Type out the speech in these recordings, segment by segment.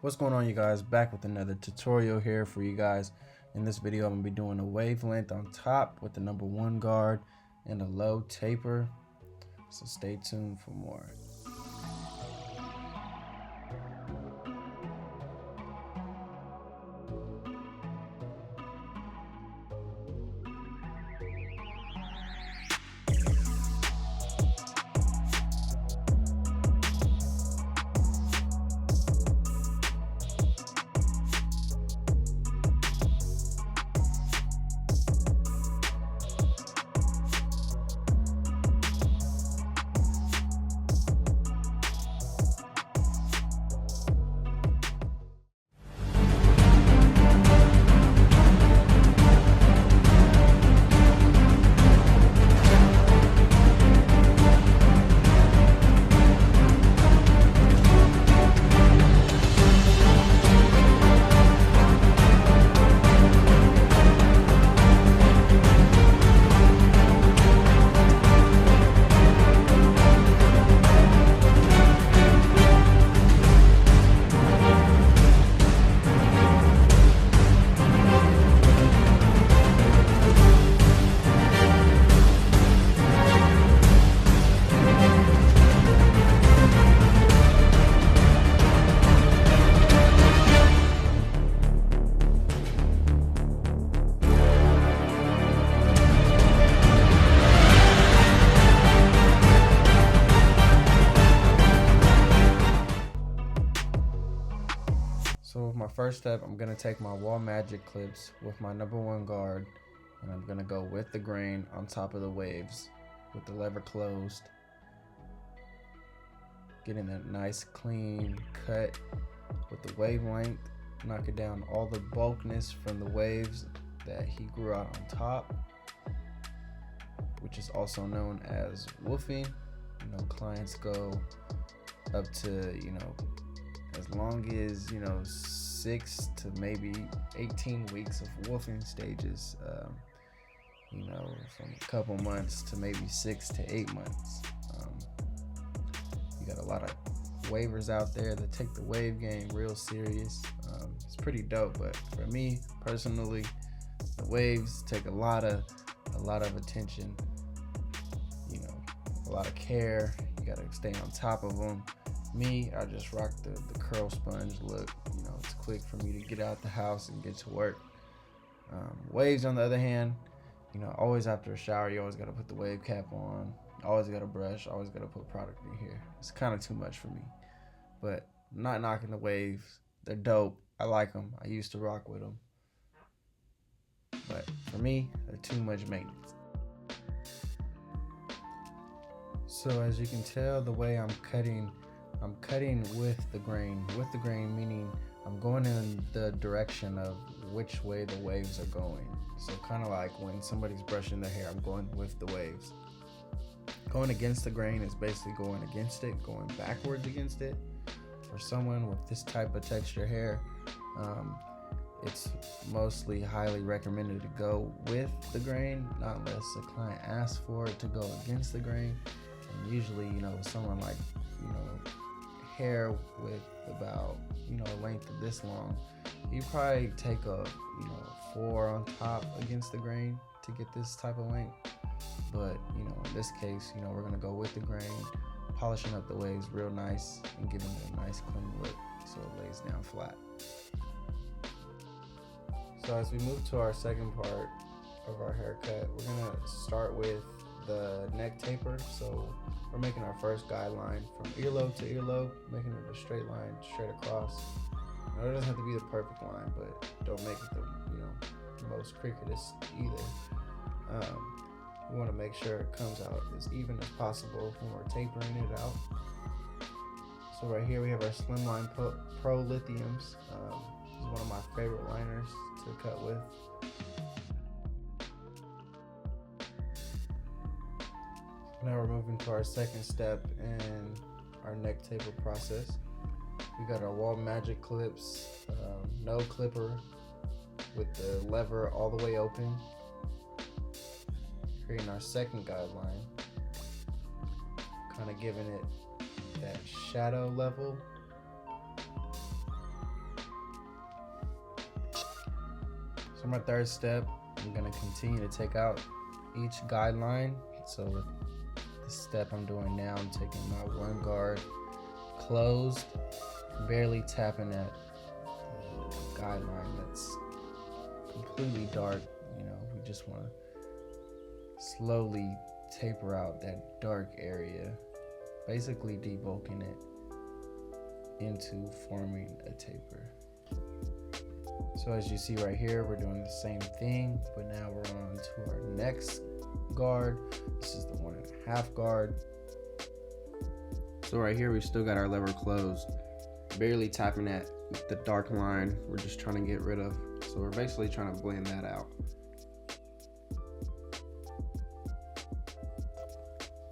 What's going on, you guys? Back with another tutorial here for you guys. In this video I'm going to be doing a wavelength on top with the number 1 guard and a low taper, so stay tuned for more. So with my first step, I'm going to take my wall magic clips with my number 1 guard, and I'm going to go with the grain on top of the waves with the lever closed, getting that nice clean cut with the wavelength, knocking down all the bulkiness from the waves that he grew out on top, which is also known as woofing. Clients go up to, as long as 6 to maybe 18 weeks of woofing stages, from a couple months to maybe 6 to 8 months. You got a lot of wavers out there that take the wave game real serious. It's pretty dope, but for me personally, the waves take a lot of attention, a lot of care. You gotta stay on top of them. Me, I just rock the curl sponge look. It's quick for me to get out the house and get to work. Waves, on the other hand, always after a shower, you always got to put the wave cap on. Always got to brush. Always got to put product in here. It's kind of too much for me. But I'm not knocking the waves. They're dope. I like them. I used to rock with them. But for me, they're too much maintenance. So as you can tell, the way I'm cutting with the grain. With the grain meaning I'm going in the direction of which way the waves are going. So kind of like when somebody's brushing their hair, I'm going with the waves. Going against the grain is basically going against it, going backwards against it. For someone with this type of texture hair, it's mostly highly recommended to go with the grain, not unless the client asks for it to go against the grain. And usually, someone like, hair with about, a length of this long, you probably take a, 4 on top against the grain to get this type of length. But, in this case, we're going to go with the grain, polishing up the waves real nice and giving it a nice clean look so it lays down flat. So as we move to our second part of our haircut, we're going to start with the neck taper. So we're making our first guideline from earlobe to earlobe, making it a straight line straight across. It doesn't have to be the perfect line, but don't make it the most crookedest either. We want to make sure it comes out as even as possible when we're tapering it out. So right here we have our Slimline Pro Lithiums. This is one of my favorite liners to cut with. Now we're moving to our second step in our neck taper process. We got our wall magic clips, no clipper, with the lever all the way open, creating our second guideline, kind of giving it that shadow level For my third step, I'm gonna continue to take out each guideline. So with the step I'm doing now, I'm taking my one guard closed, barely tapping that guideline that's completely dark. You know, we just want to slowly taper out that dark area, basically debulking it into forming a taper. So as you see right here, we're doing the same thing, but now we're on to our next guard. This is the 1.5 guard. So right here, we still got our lever closed, barely tapping at the dark line we're just trying to get rid of. So we're basically trying to blend that out.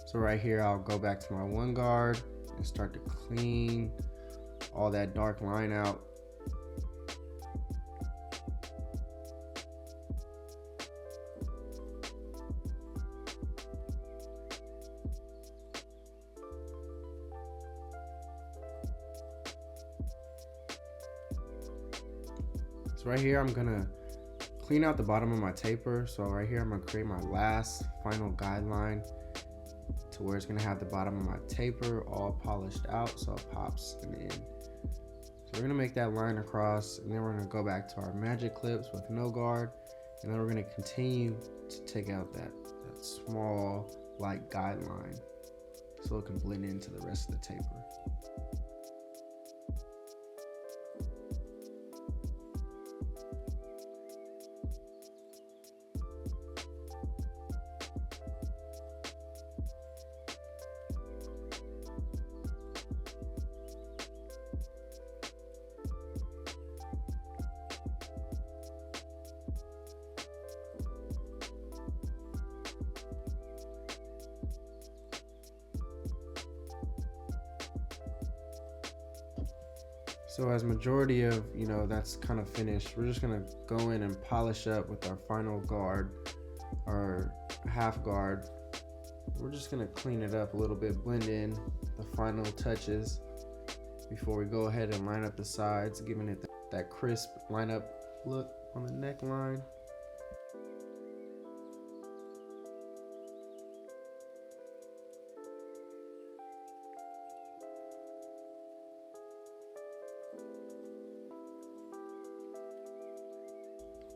So right here, I'll go back to my one guard and start to clean all that dark line out. So right here, I'm gonna clean out the bottom of my taper. So right here, I'm gonna create my last final guideline to where it's gonna have the bottom of my taper all polished out so it pops in. So we're gonna make that line across, and then we're gonna go back to our magic clips with no guard, and then we're gonna continue to take out that small light guideline so it can blend into the rest of the taper. So as majority of, that's kind of finished, we're just gonna go in and polish up with our final guard, our half guard. We're just gonna clean it up a little bit, blend in the final touches before we go ahead and line up the sides, giving it that crisp lineup look on the neckline.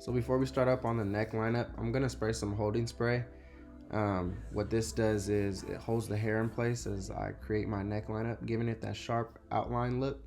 So before we start up on the neck lineup, I'm gonna spray some holding spray. What this does is it holds the hair in place as I create my neck lineup, giving it that sharp outline look.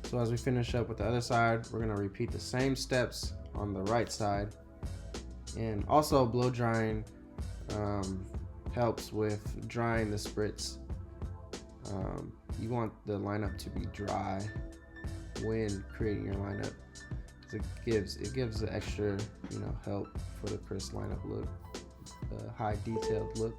So as we finish up with the other side, we're gonna repeat the same steps on the right side. And also blow drying helps with drying the spritz. You want the lineup to be dry when creating your lineup, because it gives the extra help for the crisp lineup look, the high detailed look.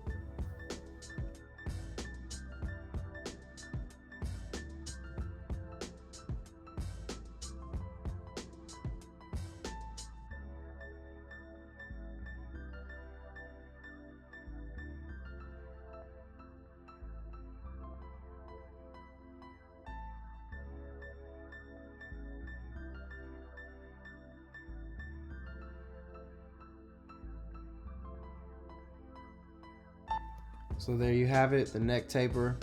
So there you have it, the neck taper.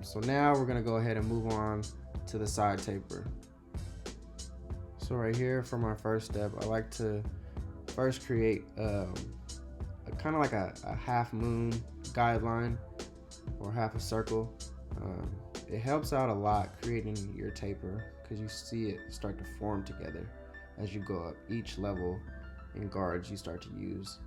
So now we're gonna go ahead and move on to the side taper. So right here for my first step, I like to first create kind of like a half moon guideline or half a circle. It helps out a lot creating your taper because you see it start to form together as you go up each level in guards you start to use.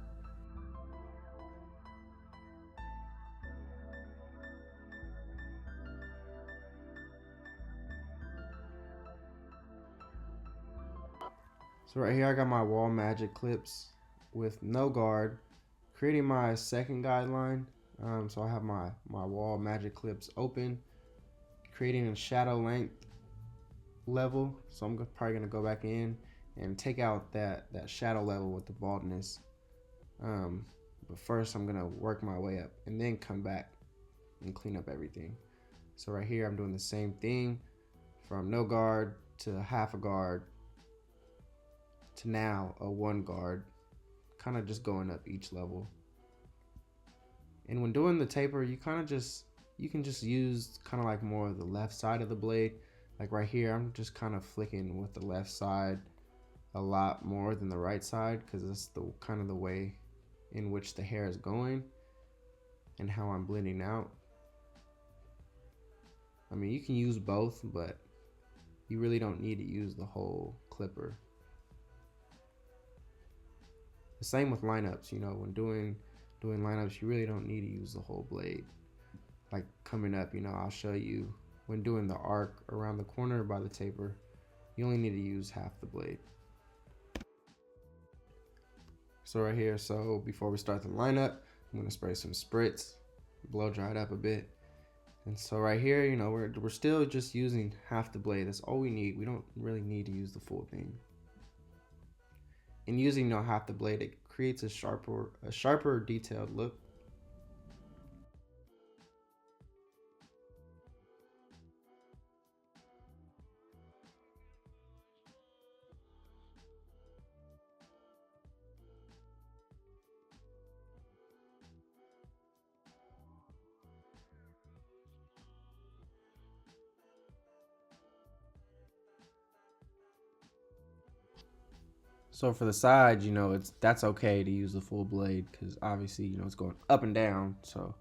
So right here I got my wall magic clips with no guard, creating my second guideline. So I have my wall magic clips open, creating a shadow length level. So I'm probably gonna go back in and take out that shadow level with the baldness. But first I'm gonna work my way up and then come back and clean up everything. So right here I'm doing the same thing from no guard to half a guard to now a 1 guard, kind of just going up each level. And when doing the taper, you can just use kind of like more of the left side of the blade. Like right here, I'm just kind of flicking with the left side a lot more than the right side because it's the kind of the way in which the hair is going and how I'm blending out. I mean, you can use both, but you really don't need to use the whole clipper. The same with lineups, you know, when doing lineups, you really don't need to use the whole blade. Like coming up, you know, I'll show you when doing the arc around the corner by the taper, you only need to use half the blade. So right here, so before we start the lineup, I'm gonna spray some spritz, blow dry it up a bit. And so right here, you know, we're still just using half the blade. That's all we need. We don't really need to use the full thing. And using half the blade, it creates a sharper detailed look. So for the sides, you know, that's okay to use the full blade because obviously, you know, it's going up and down. So,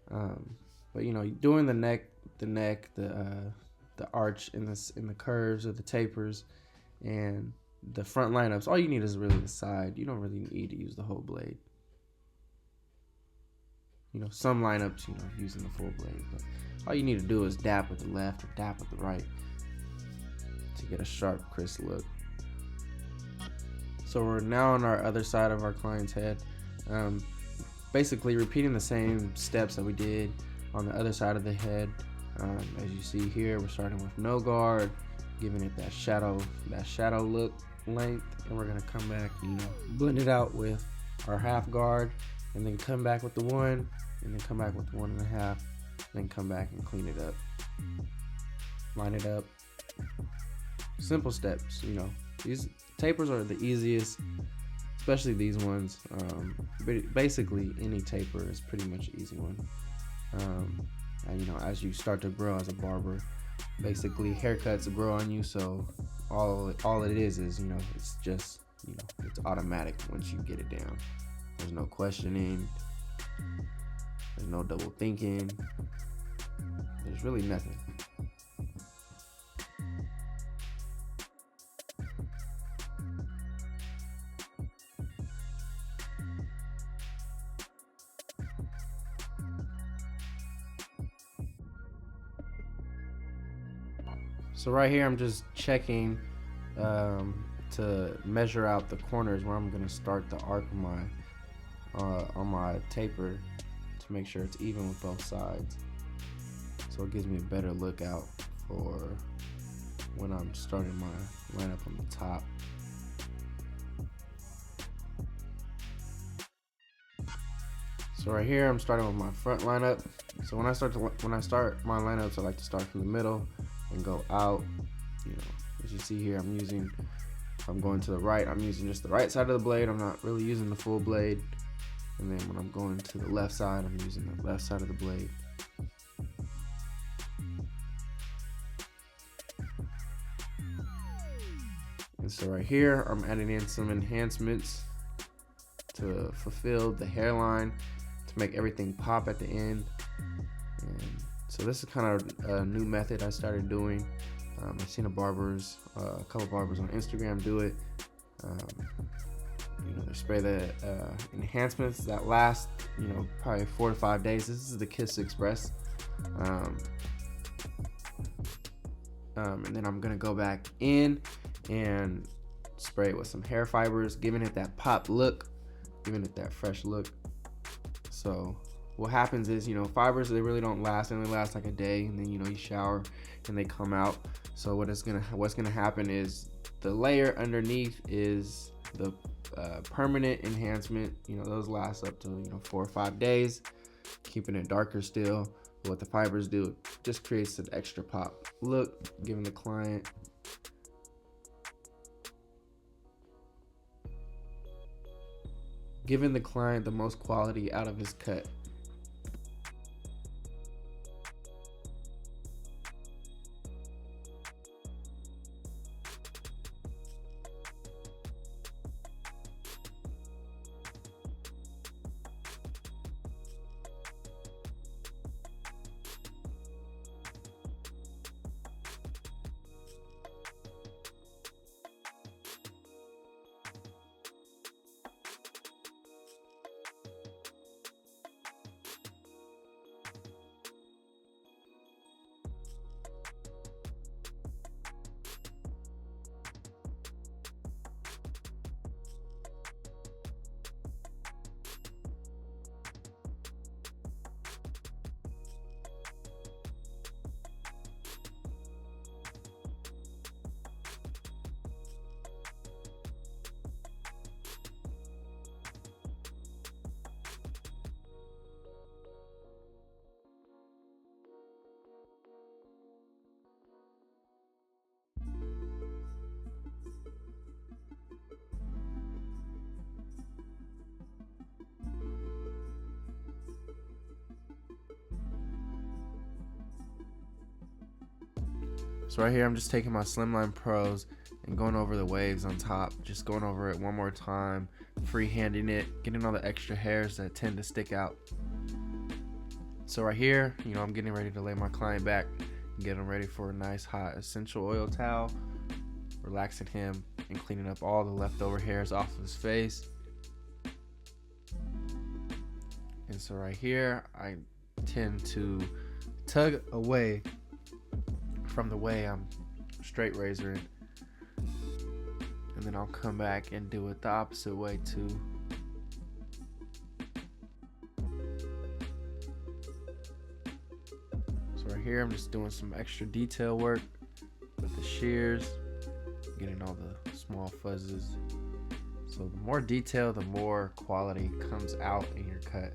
but you know, doing the neck, the arch in the curves of the tapers, and the front lineups, all you need is really the side. You don't really need to use the whole blade. You know, some lineups, you know, using the full blade, but all you need to do is dap with the left or dap with the right to get a sharp, crisp look. So we're now on our other side of our client's head, basically repeating the same steps that we did on the other side of the head. As you see here, we're starting with no guard, giving it that shadow look length, and we're gonna come back, you know, blend it out with our half guard, and then come back with the 1, and then come back with 1.5, then come back and clean it up, line it up. Simple steps, you know. These tapers are the easiest, especially these ones. Basically, any taper is pretty much an easy one. And you know, as you start to grow as a barber, basically haircuts grow on you. So all it is, you know, it's just, you know, it's automatic once you get it down. There's no questioning. There's no double thinking. There's really nothing. So right here, I'm just checking to measure out the corners where I'm gonna start the arc on my taper to make sure it's even with both sides. So it gives me a better look out for when I'm starting my lineup on the top. So right here, I'm starting with my front lineup. So when I start my lineups, I like to start from the middle and go out. You know, as you see here, if I'm going to the right, I'm using just the right side of the blade. I'm not really using the full blade. And then when I'm going to the left side, I'm using the left side of the blade. And so right here, I'm adding in some enhancements to fulfill the hairline, to make everything pop at the end. And so this is kind of a new method I started doing. I've seen a couple barbers on Instagram do it. They spray the enhancements that last, probably 4 to 5 days. This is the Kiss Express. And then I'm gonna go back in and spray it with some hair fibers, giving it that pop look, giving it that fresh look. So what happens is, fibers, they really don't last. They only last like a day, and then you shower and they come out. So what's gonna happen is the layer underneath is the permanent enhancement. Those last up to 4 or 5 days, keeping it darker still. But what the fibers do, it just creates an extra pop look, giving the client the most quality out of his cut. So right here, I'm just taking my Slimline Pros and going over the waves on top, just going over it one more time, freehanding it, getting all the extra hairs that tend to stick out. So right here, I'm getting ready to lay my client back and get him ready for a nice hot essential oil towel, relaxing him and cleaning up all the leftover hairs off of his face. And so right here, I tend to tug away from the way I'm straight razoring, and then I'll come back and do it the opposite way too. So right here, I'm just doing some extra detail work with the shears, getting all the small fuzzes. So the more detail, the more quality comes out in your cut.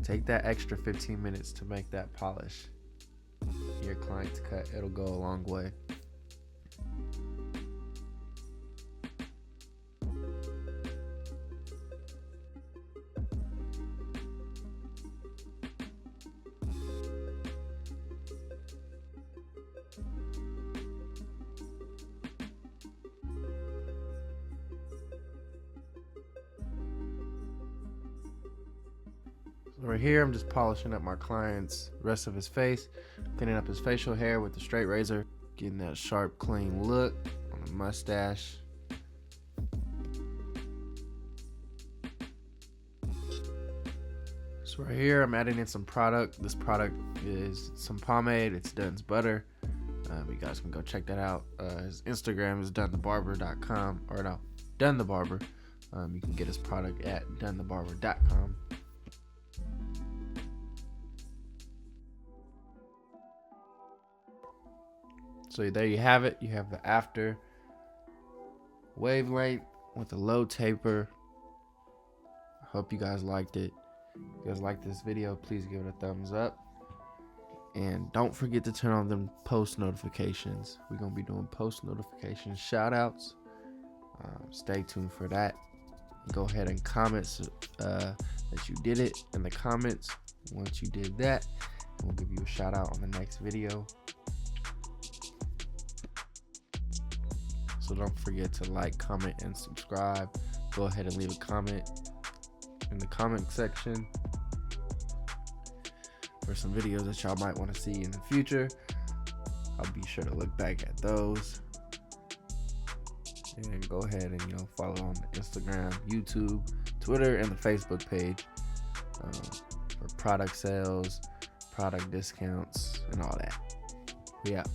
Take that extra 15 minutes to make that polish your client's cut. It'll go a long way. Right here, I'm just polishing up my client's rest of his face, cleaning up his facial hair with the straight razor, getting that sharp, clean look on the mustache. So right here, I'm adding in some product. This product is some pomade. It's Dunn's Butter. You guys can go check that out. His Instagram is DunnTheBarber.com, or no, Dunn the Barber. You can get his product at DunnTheBarber.com. So there you have it. You have the after wavelength with a low taper. I hope you guys liked it. If you guys like this video, please give it a thumbs up. And don't forget to turn on them post notifications. We're going to be doing post notification shout outs. Stay tuned for that. Go ahead and comment that you did it in the comments. Once you did that, we'll give you a shout out on the next video. So don't forget to like, comment, and subscribe go ahead and leave a comment in the comment section for some videos that y'all might want to see in the future. I'll be sure to look back at those. And go ahead and follow on the Instagram, YouTube, Twitter, and the Facebook page for product sales, product discounts, and all that. We out.